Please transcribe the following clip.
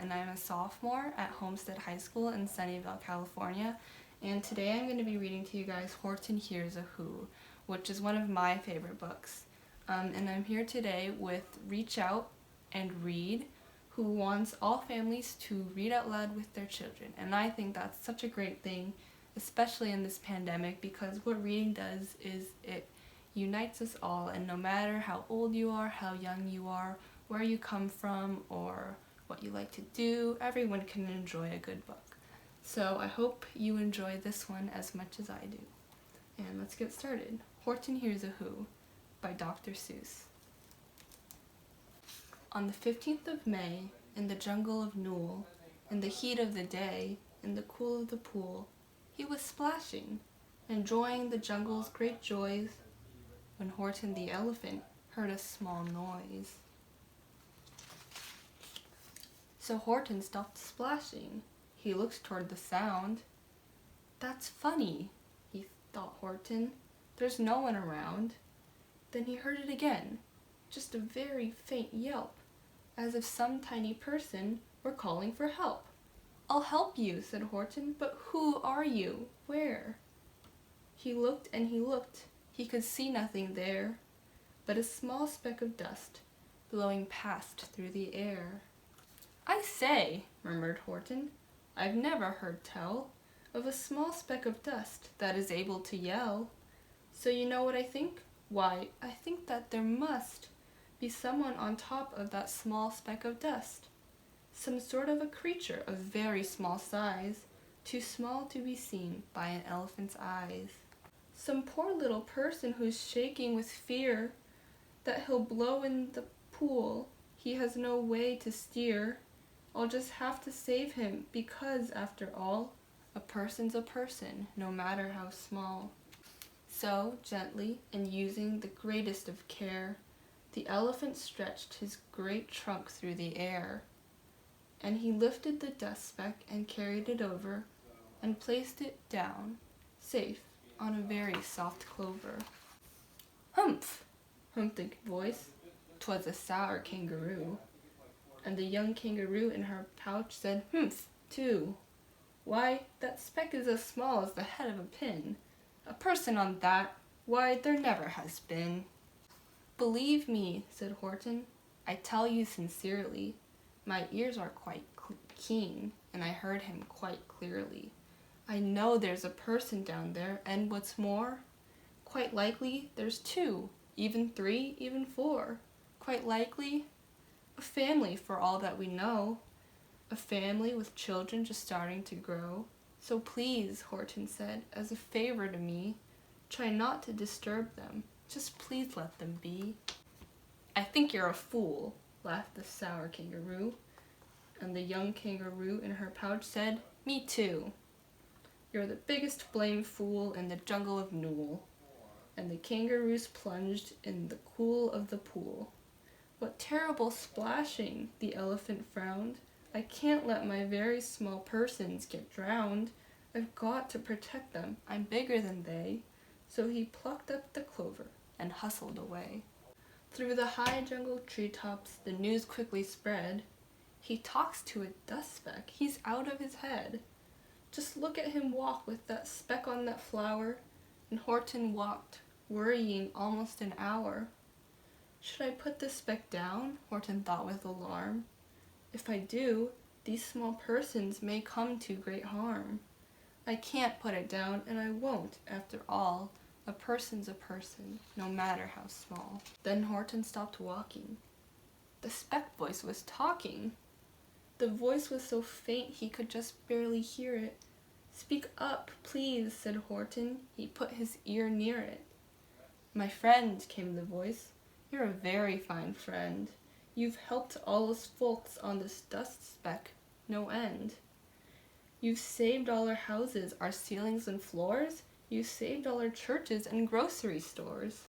and I'm a sophomore at Homestead High School in Sunnyvale, California, and today I'm going to be reading to you guys Horton Hears a Who, which is one of my favorite books. And I'm here today with Reach Out and Read, who wants all families to read out loud with their children, and I think that's such a great thing, especially in this pandemic, because what reading does is it unites us all, and no matter how old you are, how young you are, where you come from, or what you like to do, everyone can enjoy a good book. So I hope you enjoy this one as much as I do. And let's get started. Horton Hears a Who by Dr. Seuss. On the 15th of May, in the jungle of Newell, in the heat of the day, in the cool of the pool, he was splashing, enjoying the jungle's great joys, when Horton the elephant heard a small noise. So Horton stopped splashing. He looked toward the sound. "That's funny," he thought Horton. "There's no one around." Then he heard it again, just a very faint yelp, as if some tiny person were calling for help. "I'll help you," said Horton, "but who are you? Where?" He looked and he looked. He could see nothing there, but a small speck of dust blowing past through the air. "I say," murmured Horton, "I've never heard tell of a small speck of dust that is able to yell. So you know what I think? Why, I think that there must be someone on top of that small speck of dust. Some sort of a creature of very small size, too small to be seen by an elephant's eyes. Some poor little person who's shaking with fear that he'll blow in the pool he has no way to steer. I'll just have to save him because, after all, a person's a person, no matter how small." So, gently, and using the greatest of care, the elephant stretched his great trunk through the air, and he lifted the dust speck and carried it over and placed it down, safe, on a very soft clover. "Humph!" hummed a voice. 'Twas a sour kangaroo. And the young kangaroo in her pouch said "Humph!" too. "Why, that speck is as small as the head of a pin. A person on that, why, there never has been." "Believe me," said Horton, "I tell you sincerely, my ears are quite keen, and I heard him quite clearly. I know there's a person down there, and what's more, quite likely there's two, even three, even four. Quite likely a family for all that we know. A family with children just starting to grow. So please," Horton said, "as a favor to me, try not to disturb them. Just please let them be." "I think you're a fool," laughed the sour kangaroo. And the young kangaroo in her pouch said, "Me too. You're the biggest blamed fool in the jungle of Newell." And the kangaroos plunged in the cool of the pool. "What terrible splashing!" the elephant frowned. "I can't let my very small persons get drowned. I've got to protect them. I'm bigger than they." So he plucked up the clover and hustled away. Through the high jungle treetops the news quickly spread. "He talks to a dust speck. He's out of his head. Just look at him walk with that speck on that flower." And Horton walked, worrying almost an hour. "Should I put the speck down?" Horton thought with alarm. "If I do, these small persons may come to great harm. I can't put it down, and I won't, after all. A person's a person, no matter how small." Then Horton stopped walking. The speck voice was talking. The voice was so faint he could just barely hear it. "Speak up, please," said Horton. He put his ear near it. "My friend," came the voice, "you're a very fine friend. You've helped all us folks on this dust speck no end. You've saved all our houses, our ceilings and floors. You've saved all our churches and grocery stores.